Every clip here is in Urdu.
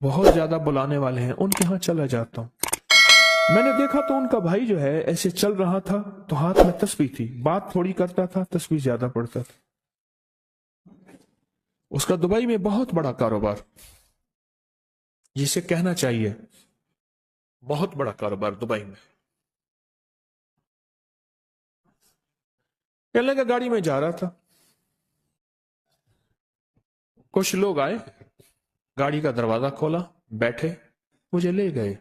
بہت زیادہ بلانے والے ہیں، ان کے ہاں چلا جاتا ہوں۔ میں نے دیکھا تو ان کا بھائی جو ہے ایسے چل رہا تھا تو ہاتھ میں تسبیح تھی، بات تھوڑی کرتا تھا، تسبیح زیادہ پڑھتا تھا۔ اس کا دبئی میں بہت بڑا کاروبار، جسے کہنا چاہیے بہت بڑا کاروبار دبئی میں۔ کہنے لگا گاڑی میں جا رہا تھا، کچھ لوگ آئے، گاڑی کا دروازہ کھولا، بیٹھے، مجھے لے گئے۔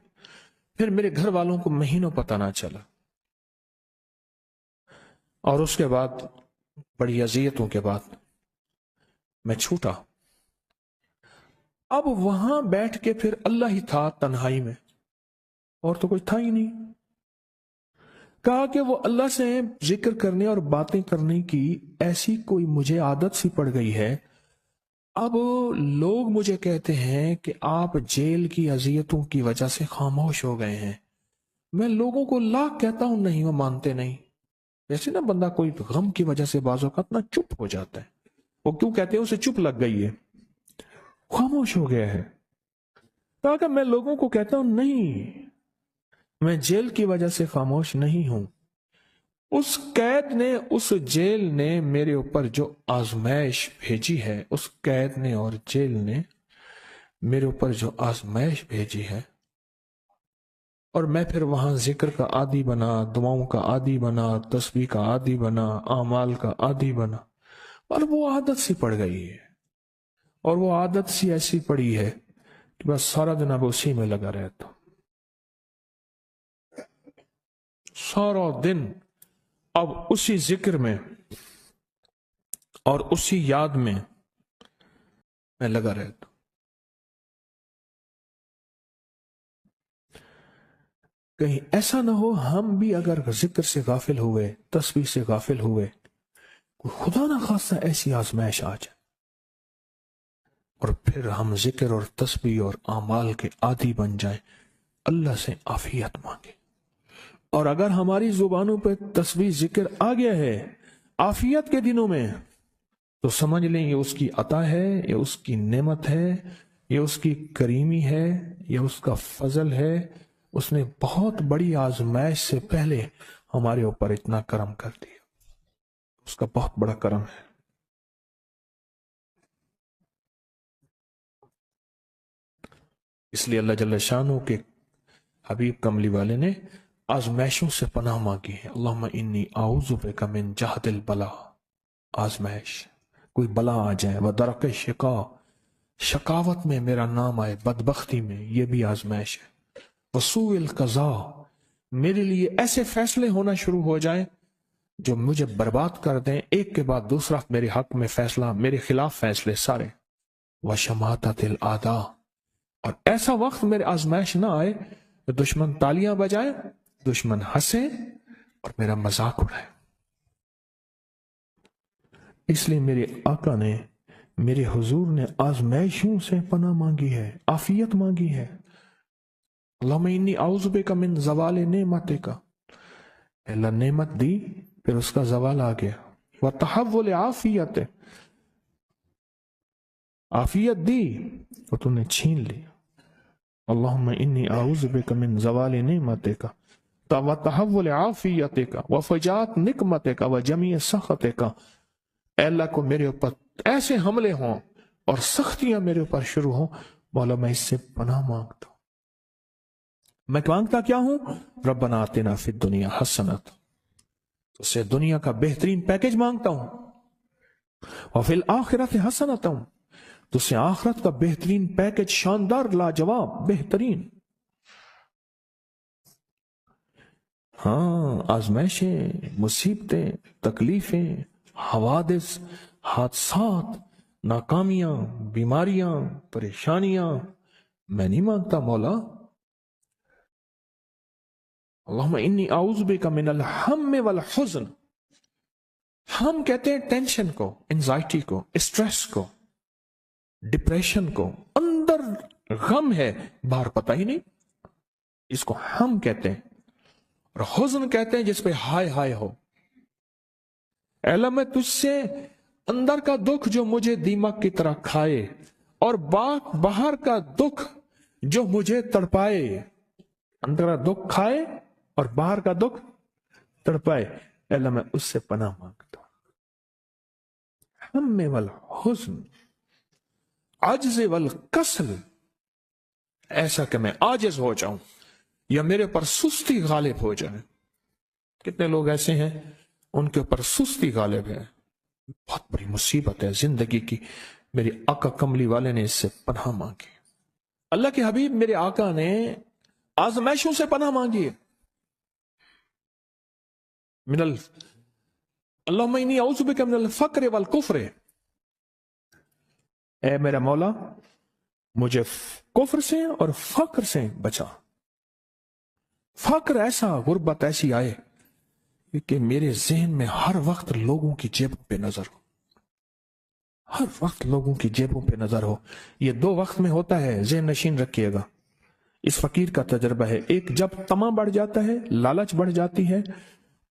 پھر میرے گھر والوں کو مہینوں پتہ نہ چلا، اور اس کے بعد بڑی اذیتوں کے بعد میں چھوٹا۔ اب وہاں بیٹھ کے پھر اللہ ہی تھا تنہائی میں، اور تو کوئی تھا ہی نہیں۔ کہا کہ وہ اللہ سے ذکر کرنے اور باتیں کرنے کی ایسی کوئی مجھے عادت سی پڑ گئی ہے، اب لوگ مجھے کہتے ہیں کہ آپ جیل کی اذیتوں کی وجہ سے خاموش ہو گئے ہیں۔ میں لوگوں کو لاکھ کہتا ہوں، نہیں، وہ مانتے نہیں۔ جیسے نا بندہ کوئی غم کی وجہ سے بعض اوقات نہ چپ ہو جاتا ہے، وہ کیوں کہتے ہیں؟ اسے چپ لگ گئی ہے، خاموش ہو گیا ہے۔ کہا کہ میں لوگوں کو کہتا ہوں، نہیں، میں جیل کی وجہ سے خاموش نہیں ہوں۔ اس قید نے، اس جیل نے میرے اوپر جو آزمائش بھیجی ہے، اس قید نے اور جیل نے میرے اوپر جو آزمائش بھیجی ہے، اور میں پھر وہاں ذکر کا عادی بنا، دعاؤں کا عادی بنا، تسبیح کا عادی بنا، اعمال کا عادی بنا، اور وہ عادت سی پڑ گئی ہے۔ اور وہ عادت سی ایسی پڑی ہے کہ بس سارا دن اب اسی میں لگا رہتا ہوں، سارا دن اب اسی ذکر میں اور اسی یاد میں لگا رہتا ہوں۔ کہیں ایسا نہ ہو ہم بھی اگر ذکر سے غافل ہوئے، تسبیح سے غافل ہوئے، کوئی خدا نہ خواستہ ایسی آزمائش آ جائے، اور پھر ہم ذکر اور تسبیح اور اعمال کے عادی بن جائیں، اللہ سے عافیت مانگے۔ اور اگر ہماری زبانوں پہ تسبیح ذکر آ گیا ہے عافیت کے دنوں میں، تو سمجھ لیں یہ اس کی عطا ہے، یہ اس کی نعمت ہے، یہ اس کی کریمی ہے، یہ اس کا فضل ہے۔ اس نے بہت بڑی آزمائش سے پہلے ہمارے اوپر اتنا کرم کر دیا، اس کا بہت بڑا کرم ہے۔ اس لیے اللہ جل شانہ کے حبیب کملی والے نے آزمائشوں سے پناہ مانگی ہے۔ اللہم انی اعوذ بک من جہد البلا، آزمائش، کوئی بلا آ جائے، ودرک شقا، شقاوت میں میرا نام آئے، بدبختی میں، یہ بھی آزمائش ہے۔ وسوء القضاء، میرے لیے ایسے فیصلے ہونا شروع ہو جائیں جو مجھے برباد کر دیں، ایک کے بعد دوسرا میرے حق میں فیصلہ، میرے خلاف فیصلے سارے۔ وشماتت الاعداء، اور ایسا وقت میرے آزمائش نہ آئے کہ دشمن تالیاں بجائے، دشمن ہنسے اور میرا مذاق اڑائے۔ اس لیے میرے آقا نے، میرے حضور نے آزمائشوں سے پناہ مانگی ہے، عافیت مانگی ہے۔ اللہم انی اعوذ بک من زوال نعمتک، اللہ نعمت دی پھر اس کا زوال آ گیا، وتحول عافیت، عافیت دی اور تم نے چھین لی۔ اللہم انی اعوذ بک من زوال نعمتک وتحول عافیتک وفجاءت نقمتک وجمیع سخطک، اے اللہ کو میرے اوپر ایسے حملے ہوں اور سختیاں میرے اوپر شروع ہوں، مولا میں اس سے پناہ مانگتا ہوں۔ میں مانگتا کیا ہوں؟ ربنا آتنا فی الدنیا حسنۃ، اس سے دنیا کا بہترین پیکج مانگتا ہوں، وفی الآخرۃ حسنۃ، تو اس سے آخرت کا بہترین پیکج، شاندار، لاجواب، بہترین۔ ہاں، آزمائشیں، مصیبتیں، تکلیفیں، حوادث، حادثات، ناکامیاں، بیماریاں، پریشانیاں، میں نہیں مانگتا مولا۔ اللہم انی اعوذ بک من الہم والحزن، ہم کہتے ہیں ٹینشن کو، انزائٹی کو، اسٹریس کو، ڈپریشن کو، اندر غم ہے باہر پتہ ہی نہیں، اس کو ہم کہتے ہیں۔ اور حزن کہتے ہیں جس پہ ہائے ہائے ہو۔ اے اللہ میں تجھ سے اندر کا دکھ جو مجھے دیمک کی طرح کھائے، اور باہر کا دکھ جو مجھے تڑپائے، اندر کا دکھ کھائے اور باہر کا دکھ تڑپائے، اے اللہ میں اس سے پناہ مانگتا ہوں۔ ہم والحزن، عجز والکسل، ایسا کہ میں عاجز ہو جاؤں یا میرے پر سستی غالب ہو جائے۔ کتنے لوگ ایسے ہیں ان کے اوپر سستی غالب ہے، بہت بڑی مصیبت ہے زندگی کی۔ میری آقا کملی والے نے اس سے پناہ مانگی، اللہ کے حبیب میرے آقا نے آزمائشوں سے پناہ مانگی۔ اللہم انی اعوذ بک من الفقر والکفر، اے میرا مولا مجھے کفر سے اور فقر سے بچا۔ فقر ایسا، غربت ایسی آئے کہ میرے ذہن میں ہر وقت لوگوں کی جیبوں پہ نظر ہو، ہر وقت لوگوں کی جیبوں پہ نظر ہو۔ یہ دو وقت میں ہوتا ہے، ذہن نشین رکھیے گا۔ اس فقیر کا تجربہ ہے، ایک جب طمع بڑھ جاتا ہے، لالچ بڑھ جاتی ہے،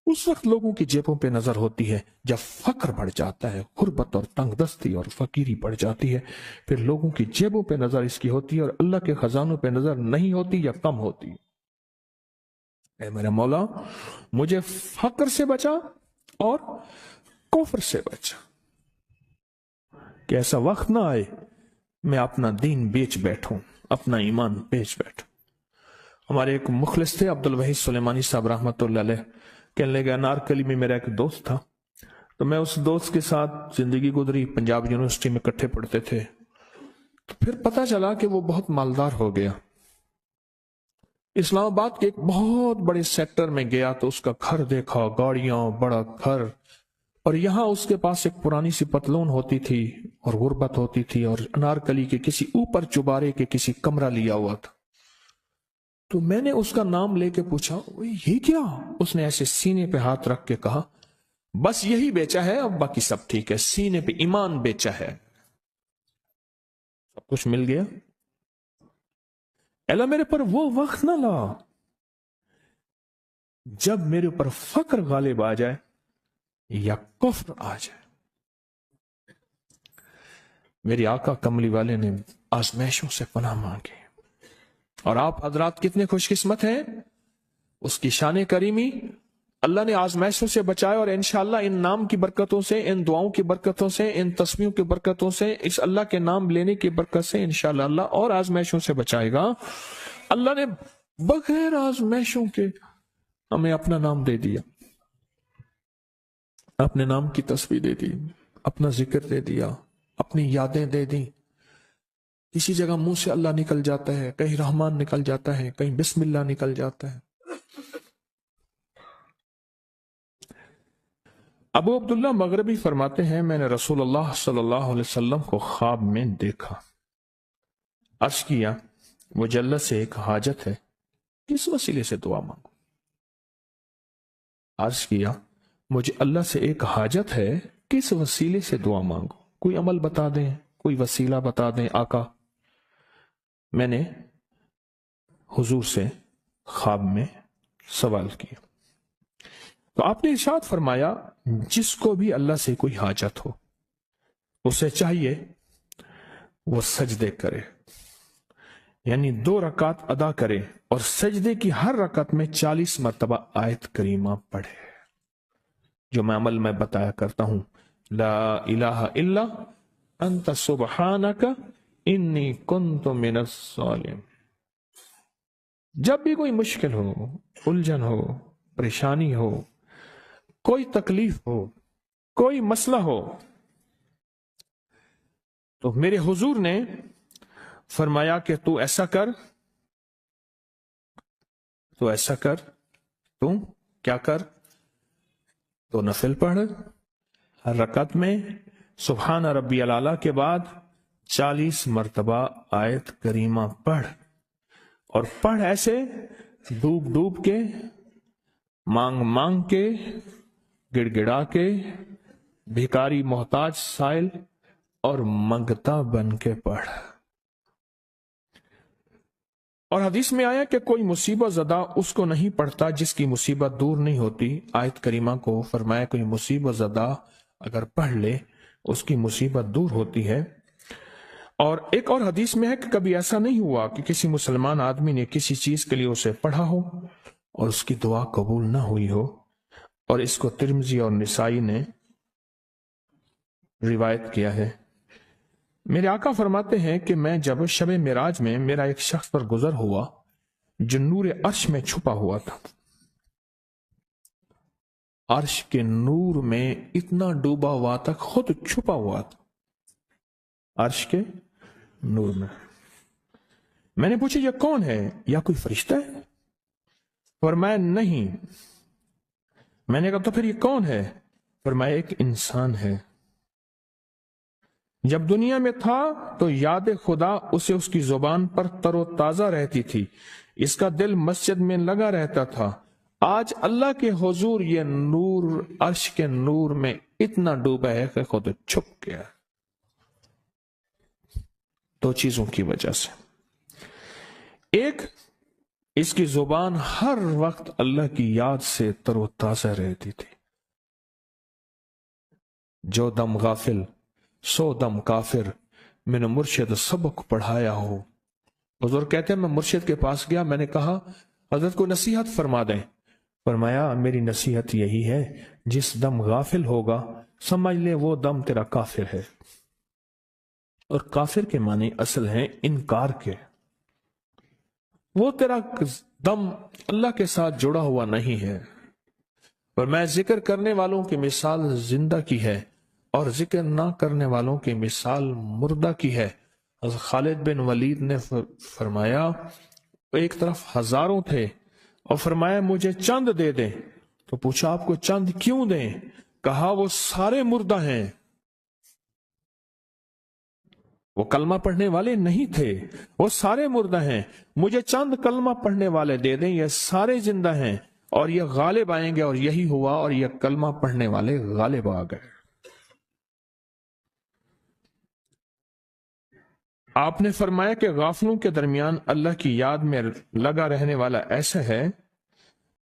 اس وقت لوگوں کی جیبوں پہ نظر ہوتی ہے۔ جب فقر بڑھ جاتا ہے، غربت اور تنگ دستی اور فقیری بڑھ جاتی ہے، پھر لوگوں کی جیبوں پہ نظر اس کی ہوتی ہے اور اللہ کے خزانوں پہ نظر نہیں ہوتی یا کم ہوتی۔ اے میرا مولا مجھے فقر سے بچا اور کفر سے بچا، کہ ایسا وقت نہ آئے میں اپنا دین بیچ بیٹھوں، اپنا ایمان بیچ بیٹھوں۔ ہمارے ایک مخلص تھے عبد الوحید سلیمانی صاحب رحمۃ اللہ علیہ، کہنے لگے انارکلی میں میرا ایک دوست تھا، تو میں اس دوست کے ساتھ زندگی گزری، پنجاب یونیورسٹی میں اکٹھے پڑھتے تھے، تو پھر پتہ چلا کہ وہ بہت مالدار ہو گیا۔ اسلام آباد کے ایک بہت بڑے سیکٹر میں گیا تو اس کا گھر دیکھا، گاڑیاں، بڑا گھر، اور یہاں اس کے پاس ایک پرانی سی پتلون ہوتی تھی اور غربت ہوتی تھی، اور انارکلی کے کسی اوپر چبارے کے کسی کمرہ لیا ہوا تھا۔ تو میں نے اس کا نام لے کے پوچھا یہ کیا؟ اس نے ایسے سینے پہ ہاتھ رکھ کے کہا بس یہی بیچا ہے، اب باقی سب ٹھیک ہے، سینے پہ ایمان بیچا ہے، سب کچھ مل گیا۔ اللہ میرے پر وہ وقت نہ لا جب میرے اوپر فقر غالب آ جائے یا کفر آ جائے۔ میری آقا کملی والے نے آزمائشوں سے پناہ مانگی، اور آپ حضرات کتنے خوش قسمت ہیں، اس کی شان کریمی اللہ نے آزمائشوں سے بچائے، اور انشاءاللہ ان نام کی برکتوں سے، ان دعاؤں کی برکتوں سے، ان تسبیحوں کی برکتوں سے، اس اللہ کے نام لینے کی برکت سے انشاءاللہ اللہ اور آزمائشوں سے بچائے گا۔ اللہ نے بغیر آزمائشوں کے ہمیں اپنا نام دے دیا، اپنے نام کی تسبیح دے دی، اپنا ذکر دے دیا، اپنی یادیں دے دی۔ کسی جگہ منہ سے اللہ نکل جاتا ہے، کہیں رحمان نکل جاتا ہے، کہیں بسم اللہ نکل جاتا ہے۔ ابو عبداللہ مغربی فرماتے ہیں میں نے رسول اللہ صلی اللہ علیہ وسلم کو خواب میں دیکھا، عرض کیا مجھے اللہ سے ایک حاجت ہے، کس وسیلے سے دعا مانگوں؟ عرض کیا مجھے اللہ سے ایک حاجت ہے، کس وسیلے سے دعا مانگوں؟ کوئی عمل بتا دیں، کوئی وسیلہ بتا دیں آقا۔ میں نے حضور سے خواب میں سوال کیا تو آپ نے ارشاد فرمایا جس کو بھی اللہ سے کوئی حاجت ہو اسے چاہیے وہ سجدے کرے، یعنی 2 رکعت ادا کرے اور سجدے کی ہر رکعت میں 40 مرتبہ آیت کریمہ پڑھے، جو میں عمل میں بتایا کرتا ہوں، لا الہ الا انت سبحانک انی کنت من الظالمین۔ جب بھی کوئی مشکل ہو، الجھن ہو، پریشانی ہو، کوئی تکلیف ہو، کوئی مسئلہ ہو، تو میرے حضور نے فرمایا کہ تو ایسا کر، تو ایسا کر، تو کیا کر، تو نفل پڑھ، ہر رکعت میں سبحان ربی الاعلیٰ کے بعد 40 مرتبہ آیت کریمہ پڑھ، اور پڑھ ایسے ڈوب ڈوب کے، مانگ مانگ کے، گڑ گڑا کے، بھکاری محتاج سائل اور منگتا بن کے پڑھ۔ اور حدیث میں آیا کہ کوئی مصیبت زدہ اس کو نہیں پڑھتا جس کی مصیبت دور نہیں ہوتی۔ آیت کریمہ کو فرمایا کوئی مصیبت زدہ اگر پڑھ لے اس کی مصیبت دور ہوتی ہے۔ اور ایک اور حدیث میں ہے کہ کبھی ایسا نہیں ہوا کہ کسی مسلمان آدمی نے کسی چیز کے لیے اسے پڑھا ہو اور اس کی دعا قبول نہ ہوئی ہو، اور اس کو ترمذی اور نسائی نے روایت کیا ہے۔ میرے آقا فرماتے ہیں کہ میں جب شب معراج میں میرا ایک شخص پر گزر ہوا جو نور عرش میں چھپا ہوا تھا، عرش کے نور میں اتنا ڈوبا ہوا تھا، خود چھپا ہوا تھا عرش کے نور میں۔ میں نے پوچھا یہ کون ہے، یا کوئی فرشتہ ہے؟ فرمایا نہیں۔ میں نے کہا تو پھر یہ کون ہے؟ فرمایا ایک انسان ہے، جب دنیا میں تھا تو یاد خدا اسے اس کی زبان پر تر و تازہ رہتی تھی، اس کا دل مسجد میں لگا رہتا تھا، آج اللہ کے حضور یہ نور عرش کے نور میں اتنا ڈوبا ہے کہ خود چھپ گیا۔ دو چیزوں کی وجہ سے، ایک، اس کی زبان ہر وقت اللہ کی یاد سے تر و تازہ رہتی تھی۔ جو دم غافل سو دم کافر، میں نے مرشد سبق پڑھایا ہو۔ حضور کہتے ہیں میں مرشد کے پاس گیا، میں نے کہا حضرت کو نصیحت فرما دیں۔ فرمایا میری نصیحت یہی ہے، جس دم غافل ہوگا سمجھ لے وہ دم تیرا کافر ہے، اور کافر کے معنی اصل ہیں انکار کے، وہ تیرا دم اللہ کے ساتھ جڑا ہوا نہیں ہے۔ اور میں ذکر کرنے والوں کی مثال زندہ کی ہے اور ذکر نہ کرنے والوں کی مثال مردہ کی ہے۔ حضرت خالد بن ولید نے فرمایا ایک طرف ہزاروں تھے اور فرمایا مجھے چند دے دیں، تو پوچھا آپ کو چند کیوں دیں؟ کہا وہ سارے مردہ ہیں، وہ کلمہ پڑھنے والے نہیں تھے، وہ سارے مردہ ہیں، مجھے چند کلمہ پڑھنے والے دے دیں، یہ سارے زندہ ہیں اور یہ غالب آئیں گے۔ اور یہی ہوا، اور یہ کلمہ پڑھنے والے غالب آ گئے۔ آپ نے فرمایا کہ غافلوں کے درمیان اللہ کی یاد میں لگا رہنے والا ایسا ہے